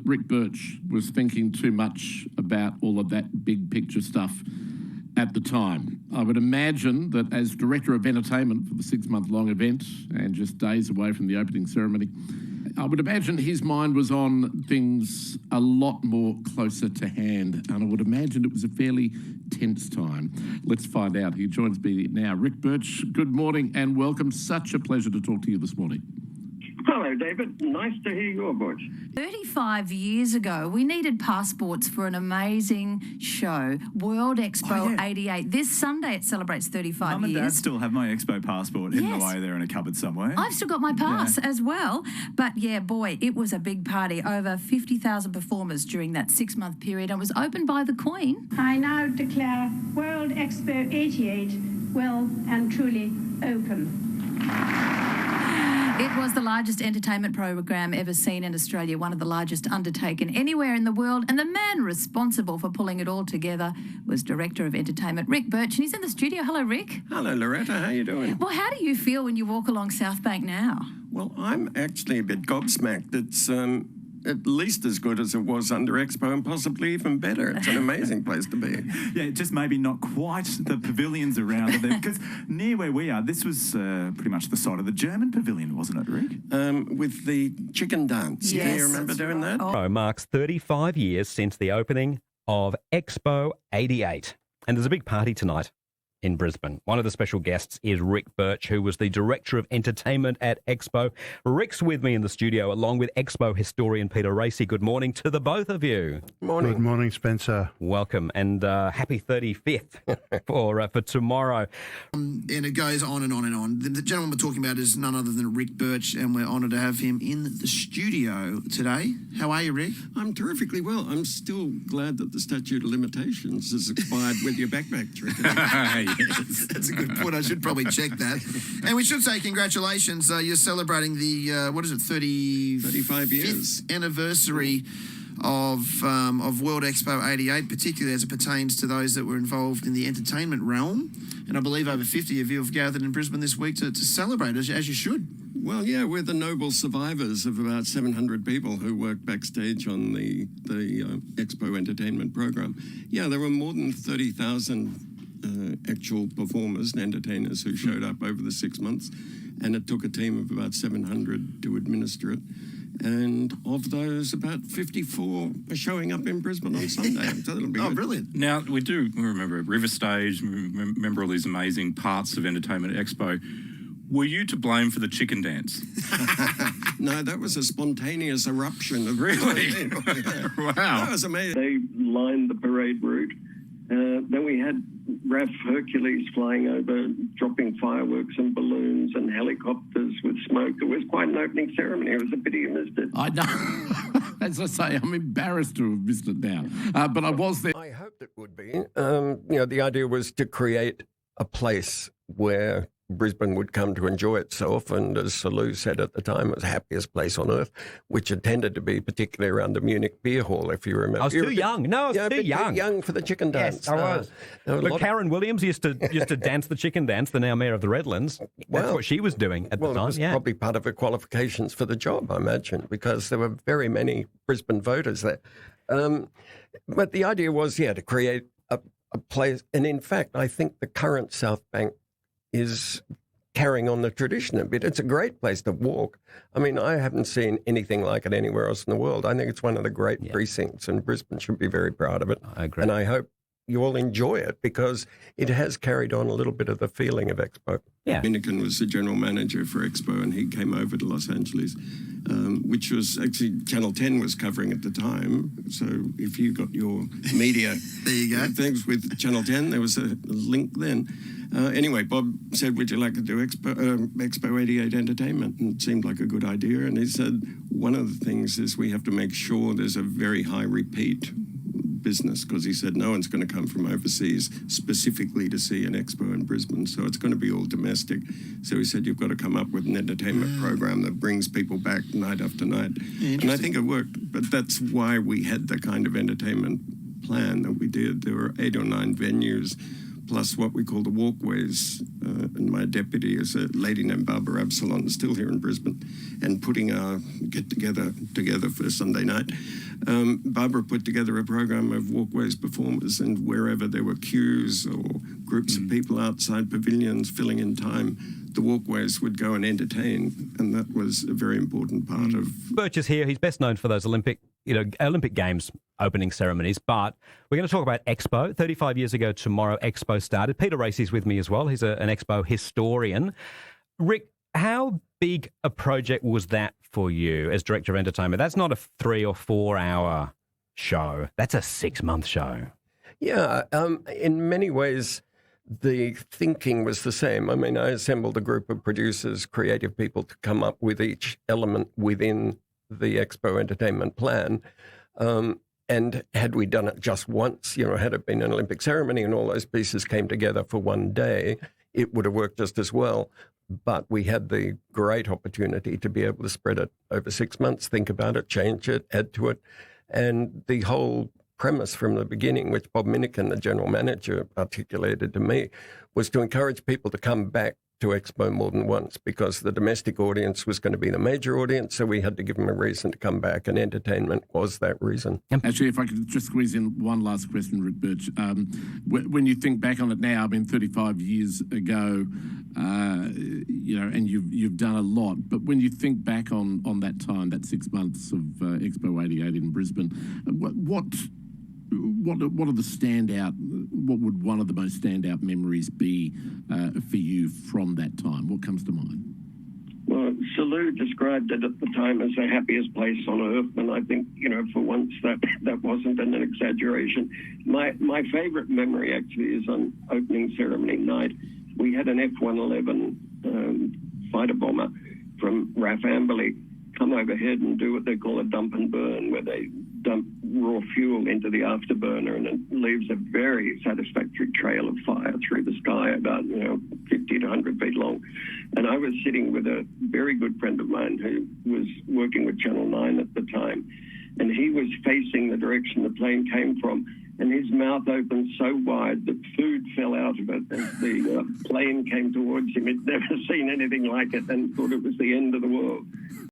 Ric Birch was thinking too much about all of that big picture stuff at the time. I would imagine that as Director of Entertainment for the 6-month-long event and just days away from the opening ceremony, I would imagine his mind was on things a lot more closer to hand, and I would imagine it was a fairly tense time. Let's find out. He joins me now. Ric Birch, good morning and welcome. Such a pleasure to talk to you this morning. Hello, David. Nice to hear your voice. 35 years ago, we needed passports for an amazing show, World Expo 88. This Sunday it celebrates 35 Mum and years. Dad still have my Expo passport hidden away there in a cupboard somewhere. I've still got my pass as well. But yeah, boy, it was a big party. Over 50,000 performers during that 6-month period. And it was opened by the Queen. I now declare World Expo 88 well and truly open. It was the largest entertainment program ever seen in Australia, one of the largest undertaken anywhere in the world, and the man responsible for pulling it all together was Director of Entertainment, Ric Birch, and he's in the studio. Hello, Ric. Hello, Loretta. How you doing? Well, how do you feel when you walk along South Bank now? Well, I'm actually a bit gobsmacked. It's at least as good as it was under Expo and possibly even better. It's an amazing place to be. Yeah, just maybe not quite the pavilions around it there, because near where we are, this was pretty much the site of the German pavilion, wasn't it, Ric? With the chicken dance. Yes, Do you remember doing that? Expo marks 35 years since the opening of Expo 88. And there's a big party tonight in Brisbane. One of the special guests is Ric Birch, who was the Director of Entertainment at Expo. Ric's with me in the studio, along with Expo historian Peter Racy. Good morning to the both of you. Morning. Good morning, Spencer. Welcome, and happy 35th for tomorrow. And it goes on and on and on. The gentleman we're talking about is none other than Ric Birch, and we're honoured to have him in the studio today. How are you, Ric? I'm terrifically well. I'm still glad that the statute of limitations has expired with your backpack trick. That's a good point. I should probably check that. And we should say congratulations. You're celebrating the, 35 years anniversary of World Expo 88, particularly as it pertains to those that were involved in the entertainment realm. And I believe over 50 of you have gathered in Brisbane this week to celebrate, as you should. Well, yeah, we're the noble survivors of about 700 people who worked backstage on the Expo entertainment program. Yeah, there were more than 30,000 actual performers and entertainers who showed up over the 6 months, and it took a team of about 700 to administer it. And of those, about 54 are showing up in Brisbane on Sunday. So that'll be good. Brilliant. Now, we remember River Stage, remember all these amazing parts of Entertainment Expo. Were you to blame for the chicken dance? No, that was a spontaneous eruption of... Really? Wow. That was amazing. They lined the parade route. Then we had RAF Hercules flying over, dropping fireworks and balloons and helicopters with smoke. It was quite an opening ceremony. It was a pity you missed it. I know. As I say, I'm embarrassed to have missed it now. But I was there. I hoped it would be. The idea was to create a place where Brisbane would come to enjoy itself, and as Salou said at the time, it was the happiest place on earth, which it tended to be, particularly around the Munich beer hall, if you remember. I was too young. No, I was too young. Too young for the chicken dance. Yes, I was. But Karen Williams used to dance the chicken dance, the now Mayor of the Redlands. That's what she was doing at the time. It was probably part of her qualifications for the job, I imagine, because there were very many Brisbane voters there. But the idea was, to create a place. And in fact, I think the current South Bank is carrying on the tradition a bit. It's a great place to walk. I mean, I haven't seen anything like it anywhere else in the world. I think it's one of the great precincts, and Brisbane should be very proud of it. I agree. And I hope you all enjoy it, because it has carried on a little bit of the feeling of Expo. Yeah. Minikin was the general manager for Expo, and he came over to Los Angeles, which was actually Channel 10 was covering at the time. So if you got your media there you go. things with Channel 10, there was a link then. Anyway, Bob said, would you like to do Expo 88 entertainment? And it seemed like a good idea. And he said, one of the things is we have to make sure there's a very high repeat business, because he said no one's going to come from overseas specifically to see an expo in Brisbane, so it's going to be all domestic. So he said you've got to come up with an entertainment program that brings people back night after night. And I think it worked, but that's why we had the kind of entertainment plan that we did. There were 8 or 9 venues, plus what we call the walkways. And my deputy is a lady named Barbara Absalon, still here in Brisbane, and putting our get-together for Sunday night. Barbara put together a program of walkways performers, and wherever there were queues or groups of people outside pavilions filling in time, the walkways would go and entertain, and that was a very important part of... Birch is here. He's best known for those Olympic Games opening ceremonies, but we're going to talk about Expo. 35 years ago tomorrow, Expo started. Peter Racy's with me as well. He's an Expo historian. Rick, how big a project was that for you as Director of Entertainment? That's not a 3 or 4 hour show. That's a 6-month show. Yeah, in many ways, the thinking was the same. I mean, I assembled a group of producers, creative people, to come up with each element within the Expo entertainment plan. And had we done it just once, had it been an Olympic ceremony and all those pieces came together for one day, it would have worked just as well. But we had the great opportunity to be able to spread it over 6 months, think about it, change it, add to it. And the whole premise from the beginning, which Bob Minikin, the general manager, articulated to me, was to encourage people to come back to Expo more than once, because the domestic audience was going to be the major audience, so we had to give them a reason to come back, and entertainment was that reason. Actually, if I could just squeeze in one last question, Ric Birch. When you think back on it now, 35 years ago, and you've done a lot, but when you think back on that time, that 6 months of Expo 88 in Brisbane, what are the standout? What would one of the most standout memories be for you from that time? What comes to mind? Well, Salou described it at the time as the happiest place on earth, and I think for once that wasn't an exaggeration. My favourite memory actually is on opening ceremony night. We had an F-111 fighter bomber from RAF Amberley come overhead and do what they call a dump and burn, where they dump raw fuel into the afterburner and it leaves a very satisfactory trail of fire through the sky, about 50 to 100 feet long. And I was sitting with a very good friend of mine who was working with Channel 9 at the time, and he was facing the direction the plane came from, and his mouth opened so wide that food fell out of it as the plane came towards him. He'd never seen anything like it and thought it was the end of the world.